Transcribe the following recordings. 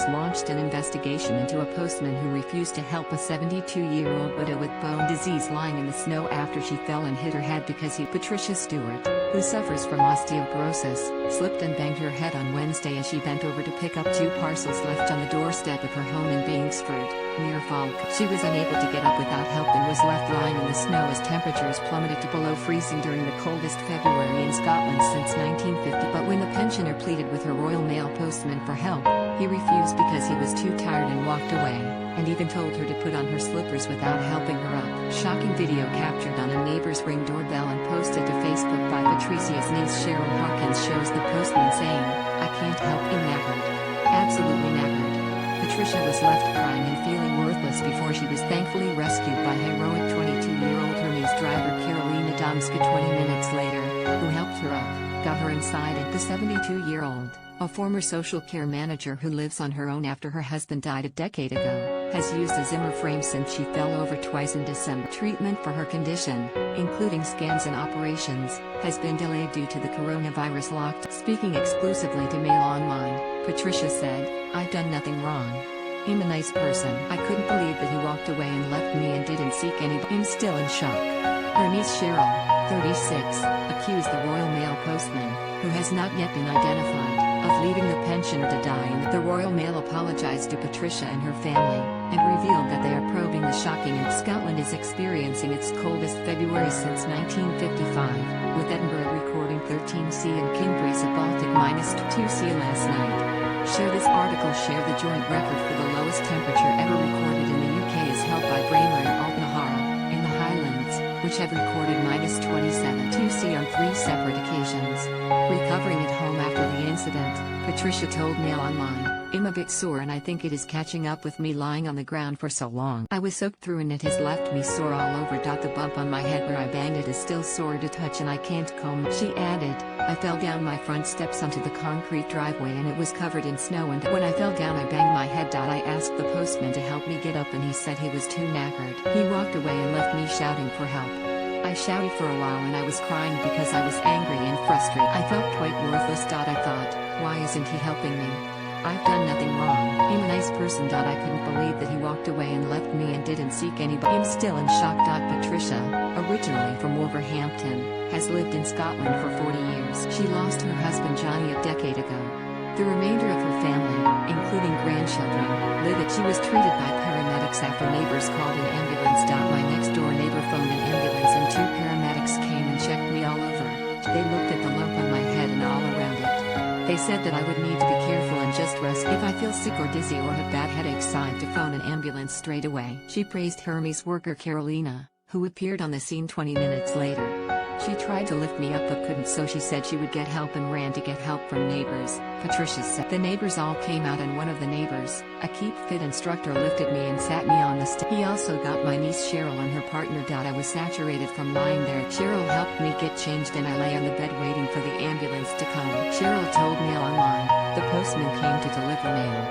launched an investigation into a postman who refused to help a 72-year-old widow with bone disease lying in the snow after she fell and hit her head because Patricia Stewart, who suffers from osteoporosis, slipped and banged her head on Wednesday as she bent over to pick up two parcels left on the doorstep of her home in Bangsford, near Falk. She was unable to get up without help and was left lying in the snow as temperatures plummeted to below freezing during the coldest February in Scotland since 1950. But when the pensioner pleaded with her Royal Mail postman for help, he refused because he was too tired and walked away, and even told her to put on her slippers without helping her up. Shocking video captured on a neighbor's Ring doorbell and posted to Facebook by Patricia's niece Cheryl Hawkins shows the postman saying, "I can't help you, knackered. Absolutely knackered." Patricia was left crying and feeling worthless before she was thankfully rescued by heroic 22-year-old Hermes driver Karolina Domska 20 minutes later, who helped her up, got her inside, and the 72-year-old, a former social care manager who lives on her own after her husband died a decade ago, has used a Zimmer frame since she fell over twice in December. Treatment for her condition, including scans and operations, has been delayed due to the coronavirus lockdown. Speaking exclusively to Mail Online, Patricia said, "I've done nothing wrong. I'm a nice person. I couldn't believe that he walked away and left me and didn't seek anybody." I'm still in shock. Her niece Cheryl, 36, accused the Royal Mail postman, who has not yet been identified, of leaving the pensioner to die, and the Royal Mail apologized to Patricia and her family, and revealed that they are probing the shocking. And Scotland is experiencing its coldest February since 1955, with Edinburgh recording 13°C and Kinbreeze at Baltic -2°C last night. Share this article. Share the joint record for the lowest temperature ever recorded in the UK is held by Braemar and Altnahara, in the Highlands, which have recorded -27°C on 3 separate occasions. Recovering at home after the incident, Patricia told Mail Online, "I'm a bit sore and I think it is catching up with me lying on the ground for so long. I was soaked through and it has left me sore all over. The bump on my head where I banged it is still sore to touch and I can't comb." She added, "I fell down my front steps onto the concrete driveway and it was covered in snow, and when I fell down I banged my head. I asked the postman to help me get up and he said he was too knackered. He walked away and left me shouting for help. I shouted for a while and I was crying because I was angry and frustrated. I felt quite worthless. I thought, why isn't he helping me? I've done nothing wrong. I'm a nice person. I couldn't believe that he walked away and left me and didn't seek anybody." I'm still in shock. Patricia, originally from Wolverhampton, has lived in Scotland for 40 years. She lost her husband Johnny a decade ago. The remainder of her family, including grandchildren, live at. She was treated by paramedics after neighbors called an ambulance. My next door neighbor phoned an ambulance and 2 paramedics came and checked me all over. They looked at the lump on my head and all around it. They said that I would need to be careful and just rest. If I feel sick or dizzy or have bad headaches, to phone an ambulance straight away. She praised Hermes worker Karolina, who appeared on the scene 20 minutes later. She tried to lift me up but couldn't, so she said she would get help and ran to get help from neighbors. Patricia said the neighbors all came out and one of the neighbors, a Keep Fit instructor, lifted me and sat me on the step. He also got my niece Cheryl and her partner. I was saturated from lying there. Cheryl helped me get changed and I lay on the bed waiting for the ambulance to come. Cheryl told Mail Online, "The postman came to deliver mail.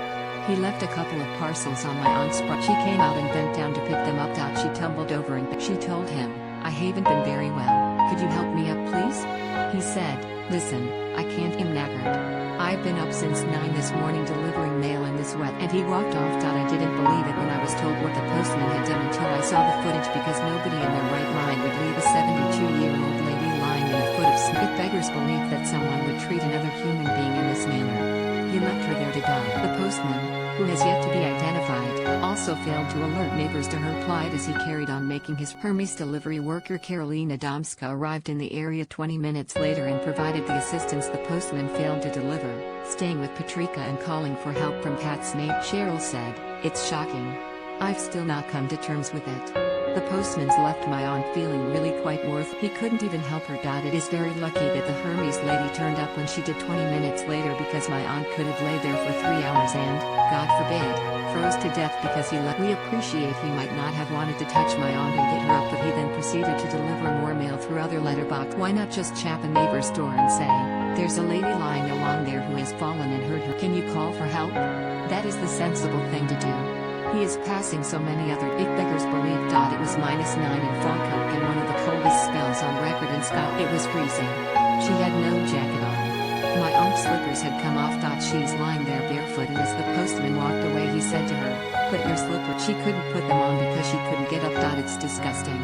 He left a couple of parcels on my aunt's front. She came out and bent down to pick them up. She tumbled over and she told him, 'I haven't been very well. Could you help me up please?' He said, 'Listen, I can't. I'm knackered. I've been up since 9 this morning delivering mail in this wet.' And he walked off. I didn't believe it when I was told what the postman had done until I saw the footage, because nobody in their right mind would leave a 72-year-old lady lying in a foot of snow. It beggars belief that someone would treat another human being in this manner. He left her there to die." The postman, who has yet to be identified, also failed to alert neighbors to her plight as he carried on making his. Hermes delivery worker Karolina Domska arrived in the area 20 minutes later and provided the assistance the postman failed to deliver, staying with Patricia and calling for help from Pat's neighbor. Cheryl said, "It's shocking. I've still not come to terms with it. The postman's left my aunt feeling really quite worthless. He couldn't even help her. It is very lucky that the Hermes lady turned up when she did 20 minutes later, because my aunt could have laid there for 3 hours and, God forbid, froze to death because he left. We appreciate he might not have wanted to touch my aunt and get her up, but he then proceeded to deliver more mail through other letterbox. Why not just chap a neighbor's door and say, 'There's a lady lying along there who has fallen and hurt her. Can you call for help?' That is the sensible thing to do. He is passing so many other. It beggars belief. It was -9 in Falkirk and one of the coldest spells on record in Scotland. It was freezing. She had no jacket on. My aunt's slippers had come off. She's lying there barefoot, and as the postman walked away, he said to her, "Put your slippers." She couldn't put them on because she couldn't get up. It's disgusting.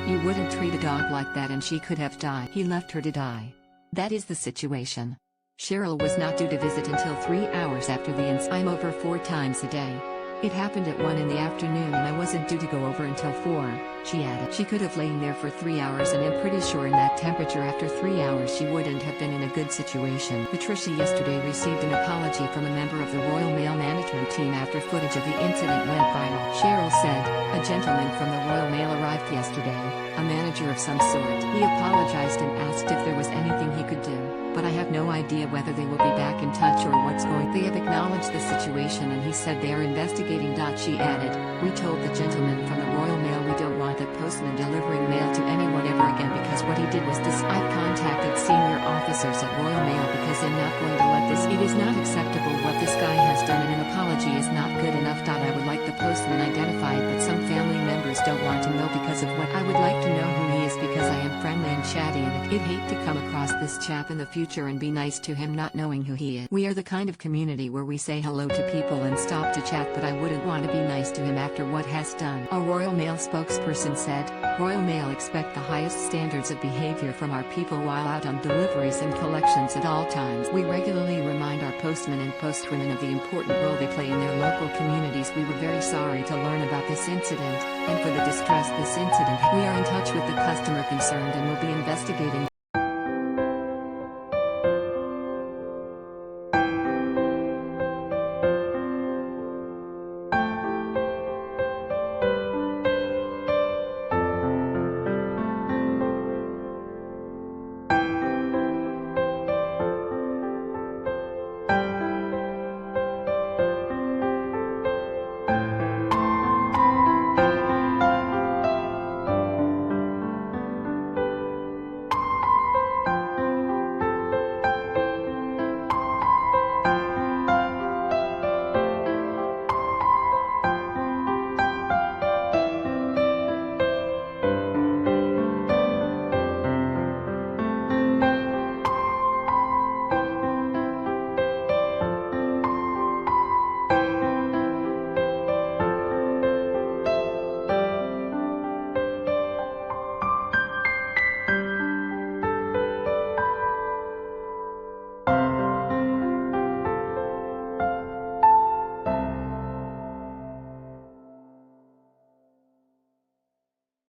You wouldn't treat a dog like that, and she could have died. He left her to die. That is the situation. Cheryl was not due to visit until 3 hours after the incident. I'm over 4 times a day. It happened at 1 in the afternoon and I wasn't due to go over until 4, she added. She could have lain there for 3 hours, and I'm pretty sure in that temperature after 3 hours she wouldn't have been in a good situation. Patricia yesterday received an apology from a member of the Royal Mail management team after footage of the incident went viral. Cheryl said, "A gentleman from the Royal Mail arrived yesterday, a manager of some sort. He apologized and asked if there was anything he could do, but I have no idea whether they will be back in touch or what's going." They have acknowledged the situation and he said they are investigating. She added, "We told the gentleman from the Royal Mail we don't want the postman delivering mail to anyone ever again because what he did was this. I've contacted senior officers at Royal Mail because they're not going to let this. It is not acceptable what this guy has done, and an apology is not good enough. I would like the postman identified, but some family members don't want to know because of what. I would like to know who he is because I am friendly and chatty, and I'd hate to come across this chap in the future and be nice to him not knowing who he is. We are the kind of community where we say hello to people and stop to chat, but I wouldn't want to be nice to him after what has done." A Royal Mail spokesperson said, "Royal Mail expect the highest standards of behavior from our people while out on deliveries and collections at all times. We regularly remind our postmen and postwomen of the important role they play in their local communities. We were very sorry to learn about this incident, and for the distress this incident. We are in touch with the customer concerned and will be investigating